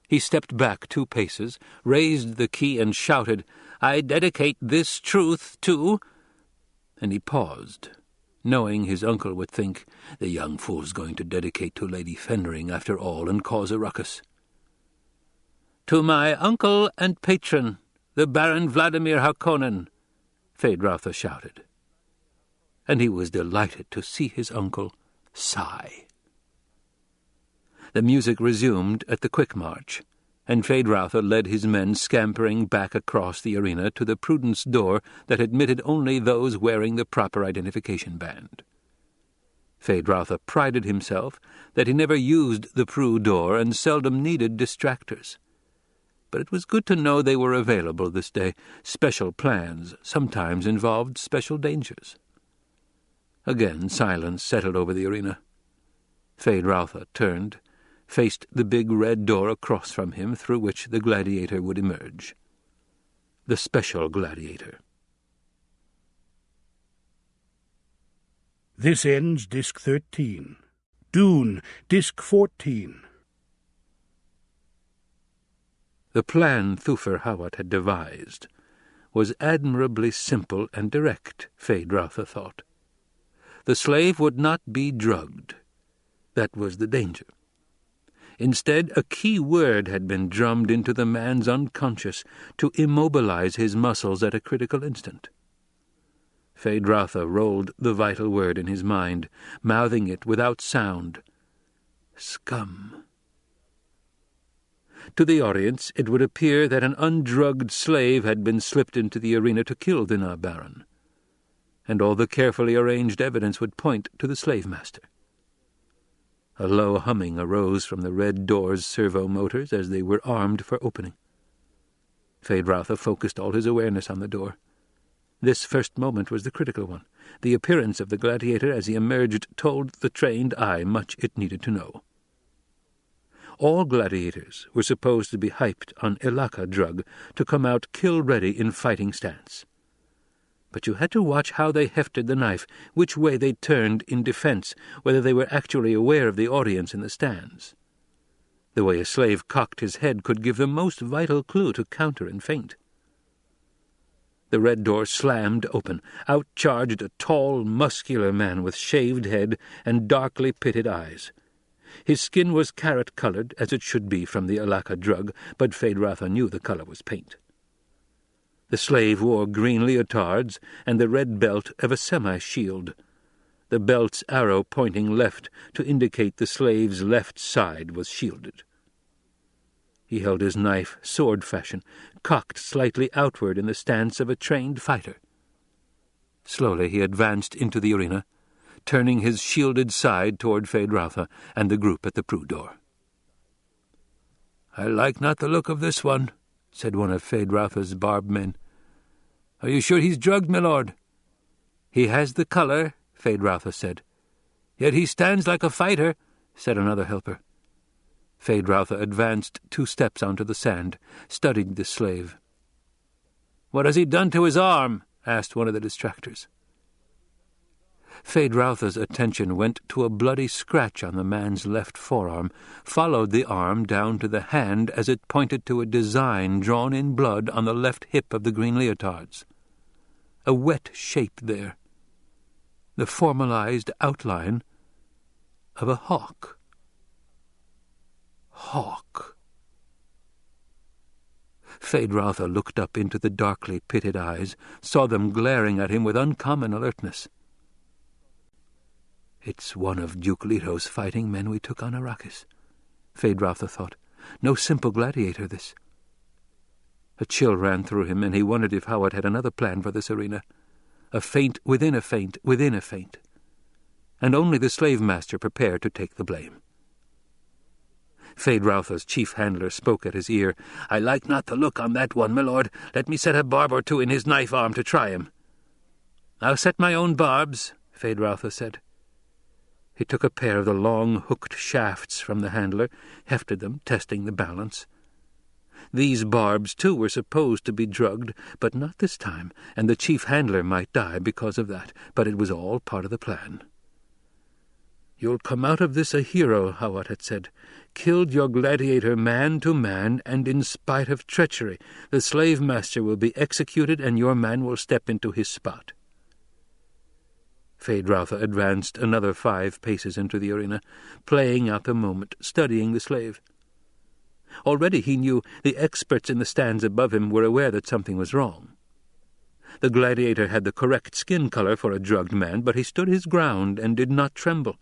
he stepped back 2 paces, raised the key and shouted, "I dedicate this truth to—" And he paused, knowing his uncle would think, "The young fool's going to dedicate to Lady Fenring after all and cause a ruckus." "To my uncle and patron, the Baron Vladimir Harkonnen," Feyd-Rautha shouted. And he was delighted to see his uncle sigh. The music resumed at the quick march, and Feyd-Rautha led his men scampering back across the arena to the Prudence door that admitted only those wearing the proper identification band. Feyd-Rautha prided himself that he never used the Prue door and seldom needed distractors. But it was good to know they were available this day. Special plans sometimes involved special dangers. Again silence settled over the arena. Feyd-Rautha turned, faced the big red door across from him through which the gladiator would emerge. The special gladiator. This ends Disc 13. Dune, Disc 14. The plan Thufir Hawat had devised was admirably simple and direct, Feyd-Rautha thought. The slave would not be drugged. That was the danger. Instead, a key word had been drummed into the man's unconscious to immobilize his muscles at a critical instant. Feyd-Rautha rolled the vital word in his mind, mouthing it without sound. Scum. To the audience, it would appear that an undrugged slave had been slipped into the arena to kill Dina Baron, and all the carefully arranged evidence would point to the slave-master. A low humming arose from the red door's servo motors as they were armed for opening. Feyd-Rautha focused all his awareness on the door. This first moment was the critical one. The appearance of the gladiator as he emerged told the trained eye much it needed to know. All gladiators were supposed to be hyped on Elaka drug to come out kill-ready in fighting stance. But you had to watch how they hefted the knife, which way they turned in defense, whether they were actually aware of the audience in the stands. The way a slave cocked his head could give the most vital clue to counter and feint. The red door slammed open. Out charged a tall, muscular man with shaved head and darkly pitted eyes. His skin was carrot-colored, as it should be from the Alaka drug, but Feyd-Rautha knew the color was paint. The slave wore green leotards and the red belt of a semi-shield, the belt's arrow pointing left to indicate the slave's left side was shielded. He held his knife sword-fashion, cocked slightly outward in the stance of a trained fighter. Slowly he advanced into the arena, turning his shielded side toward Feyd-Rautha and the group at the proue door. "I like not the look of this one," said one of Feyd-Rautha's barbed men. "Are you sure he's drugged, my lord?" "He has the color," Feyd-Rautha said. "Yet he stands like a fighter," said another helper. Feyd-Rautha advanced 2 steps onto the sand, studied the slave. "What has he done to his arm?" asked one of the distractors. Feyd-Rautha's attention went to a bloody scratch on the man's left forearm, followed the arm down to the hand as it pointed to a design drawn in blood on the left hip of the green leotards. A wet shape there. The formalized outline of a hawk. Hawk. Feyd-Rautha looked up into the darkly pitted eyes, saw them glaring at him with uncommon alertness. "It's one of Duke Leto's fighting men we took on Arrakis," Feyd-Rautha thought. "No simple gladiator, this." A chill ran through him, and he wondered if Hawat had another plan for this arena. A feint within a feint within a feint. And only the slave-master prepared to take the blame. Feyd-Rautha's chief handler spoke at his ear. "I like not the look on that one, my lord. Let me set a barb or 2 in his knife arm to try him." "I'll set my own barbs," Feyd-Rautha said. He took a pair of the long, hooked shafts from the handler, hefted them, testing the balance. These barbs, too, were supposed to be drugged, but not this time, and the chief handler might die because of that, but it was all part of the plan. "You'll come out of this a hero," Hawat had said. "Killed your gladiator man to man, and in spite of treachery, the slave-master will be executed and your man will step into his spot." Feyd-Rautha advanced another 5 paces into the arena, playing out the moment, studying the slave. Already he knew the experts in the stands above him were aware that something was wrong. The gladiator had the correct skin color for a drugged man, but he stood his ground and did not tremble.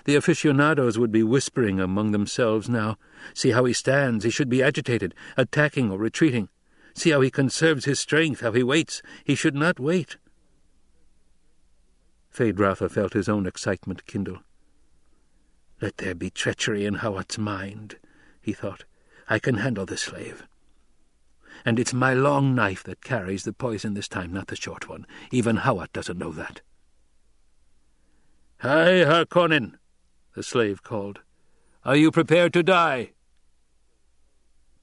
The aficionados would be whispering among themselves now. "See how he stands. He should be agitated, attacking or retreating. See how he conserves his strength, how he waits. He should not wait." Feyd-Rautha felt his own excitement kindle. "Let there be treachery in Hawat's mind," he thought. "I can handle this slave. And it's my long knife that carries the poison this time, not the short one. Even Hawat doesn't know that." "Hi, Harkonnen," the slave called. "Are you prepared to die?"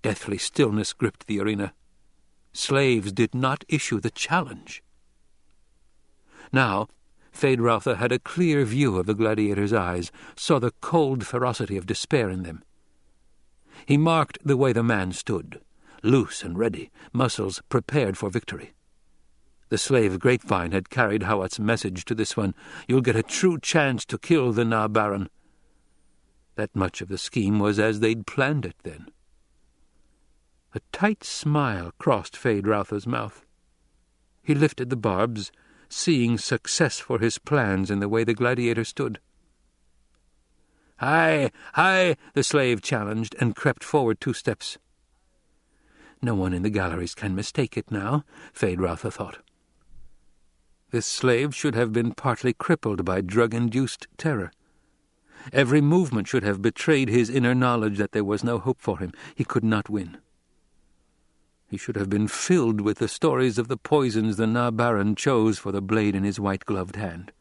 Deathly stillness gripped the arena. Slaves did not issue the challenge. Now Feyd-Rautha had a clear view of the gladiator's eyes, saw the cold ferocity of despair in them. He marked the way the man stood, loose and ready, muscles prepared for victory. The slave grapevine had carried Hawat's message to this one. "You'll get a true chance to kill the Na-Baron." That much of the scheme was as they'd planned it then. A tight smile crossed Feyd-Rautha's mouth. He lifted the barbs, seeing success for his plans in the way the gladiator stood. "Hi, hi," the slave challenged, and crept forward 2 steps. No one in the galleries can mistake it now, Feyd-Rautha thought. This slave should have been partly crippled by drug-induced terror. Every movement should have betrayed his inner knowledge that there was no hope for him. He could not win. He should have been filled with the stories of the poisons the Na-Baron chose for the blade in his white-gloved hand.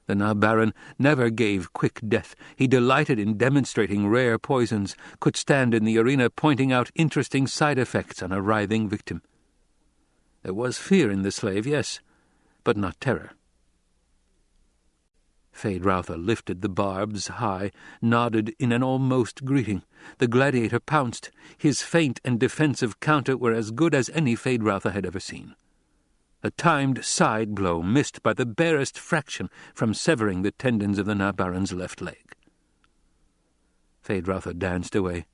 The Na-Baron never gave quick death. He delighted in demonstrating rare poisons, could stand in the arena pointing out interesting side effects on a writhing victim. There was fear in the slave, yes, but not terror. Feyd-Rautha lifted the barbs high, nodded in an almost greeting. The gladiator pounced. His feint and defensive counter were as good as any Feyd-Rautha had ever seen. A timed side blow missed by the barest fraction from severing the tendons of the Na-Baron's left leg. Feyd-Rautha danced away,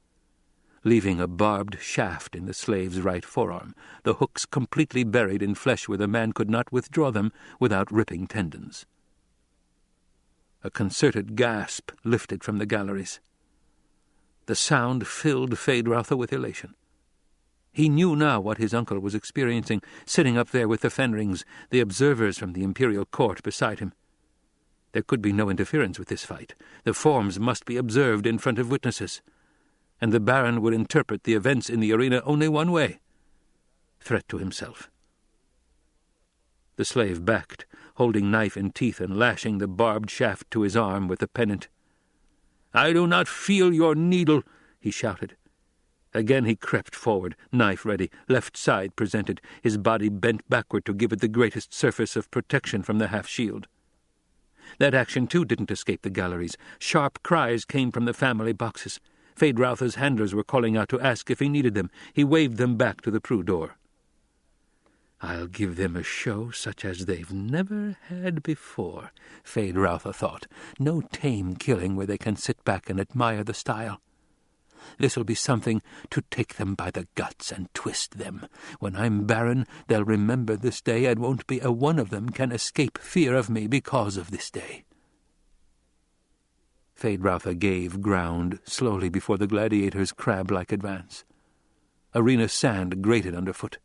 leaving a barbed shaft in the slave's right forearm, the hooks completely buried in flesh where the man could not withdraw them without ripping tendons. A concerted gasp lifted from the galleries. The sound filled Feyd-Rautha with elation. He knew now what his uncle was experiencing, sitting up there with the Fenrings, the observers from the imperial court beside him. There could be no interference with this fight. The forms must be observed in front of witnesses, and the Baron would interpret the events in the arena only one way: threat to himself. The slave backed, holding knife in teeth and lashing the barbed shaft to his arm with the pennant. "I do not feel your needle," he shouted. Again he crept forward, knife ready, left side presented, his body bent backward to give it the greatest surface of protection from the half-shield. That action, too, didn't escape the galleries. Sharp cries came from the family boxes. Feyd-Rautha's handlers were calling out to ask if he needed them. He waved them back to the Prue door. "I'll give them a show such as they've never had before," Feyd-Rautha thought. "No tame killing where they can sit back and admire the style. This'll be something to take them by the guts and twist them. When I'm Baron, they'll remember this day, and won't be a one of them can escape fear of me because of this day." Feyd-Rautha gave ground slowly before the gladiator's crab-like advance. Arena sand grated underfoot.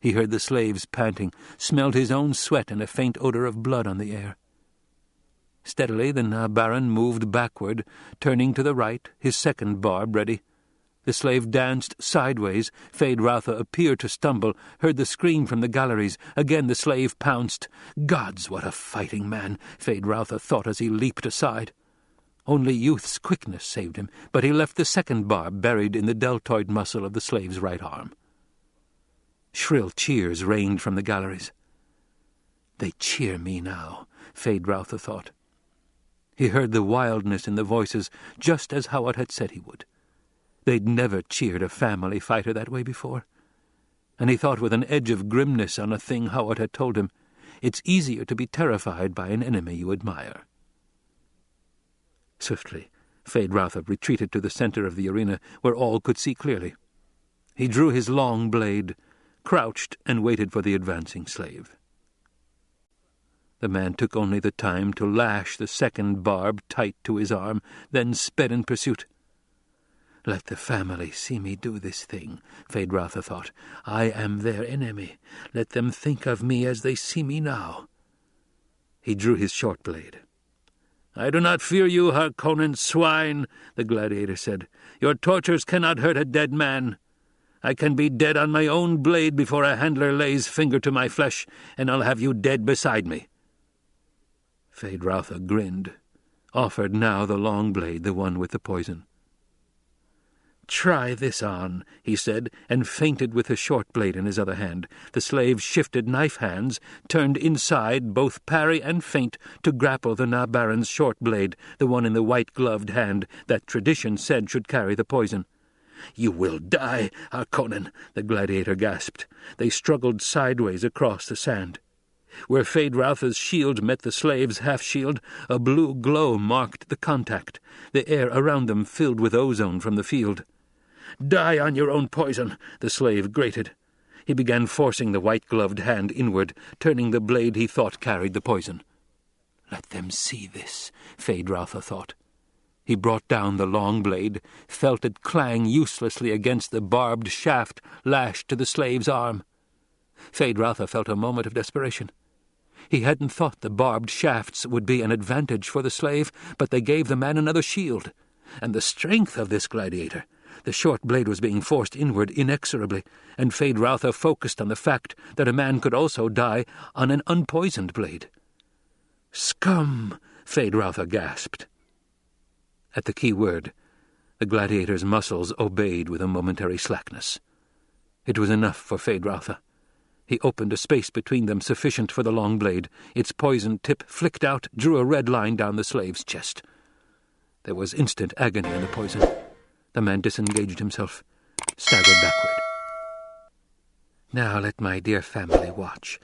He heard the slaves panting, smelled his own sweat and a faint odor of blood on the air. Steadily the Na-Baron moved backward, turning to the right, his second barb ready. The slave danced sideways. Feyd-Rautha appeared to stumble, heard the scream from the galleries. Again the slave pounced. Gods, what a fighting man, Feyd-Rautha thought as he leaped aside. Only youth's quickness saved him, but he left the second barb buried in the deltoid muscle of the slave's right arm. Shrill cheers rained from the galleries. They cheer me now, Feyd-Rautha thought. He heard the wildness in the voices, just as Howard had said he would. They'd never cheered a family fighter that way before. And he thought with an edge of grimness on a thing Howard had told him, it's easier to be terrified by an enemy you admire. Swiftly, Feyd-Rautha retreated to the center of the arena, where all could see clearly. He drew his long blade, crouched, and waited for the advancing slave. The man took only the time to lash the second barb tight to his arm, then sped in pursuit. Let the family see me do this thing, Feyd-Rautha thought. I am their enemy. Let them think of me as they see me now. He drew his short blade. I do not fear you, Harkonnen swine, the gladiator said. Your tortures cannot hurt a dead man. I can be dead on my own blade before a handler lays finger to my flesh, and I'll have you dead beside me. Feyd-Rautha grinned, offered now the long blade, the one with the poison. Try this on, he said, and feinted with the short blade in his other hand. The slave shifted knife hands, turned inside, both parry and feint, to grapple the Na-Baron's short blade, the one in the white-gloved hand that tradition said should carry the poison. You will die, Harkonnen, the gladiator gasped. They struggled sideways across the sand. Where Feyd-Rautha's shield met the slave's half-shield, a blue glow marked the contact, the air around them filled with ozone from the field. Die on your own poison, the slave grated. He began forcing the white-gloved hand inward, turning the blade he thought carried the poison. Let them see this, Feyd-Rautha thought. He brought down the long blade, felt it clang uselessly against the barbed shaft lashed to the slave's arm. Feyd-Rautha felt a moment of desperation. He hadn't thought the barbed shafts would be an advantage for the slave, but they gave the man another shield. And the strength of this gladiator! The short blade was being forced inward inexorably, and Feyd-Rautha focused on the fact that a man could also die on an unpoisoned blade. Scum! Feyd-Rautha gasped. At the key word, the gladiator's muscles obeyed with a momentary slackness. It was enough for Feyd-Rautha. He opened a space between them sufficient for the long blade. Its poisoned tip flicked out, drew a red line down the slave's chest. There was instant agony in the poison. The man disengaged himself, staggered backward. "Now let my dear family watch,"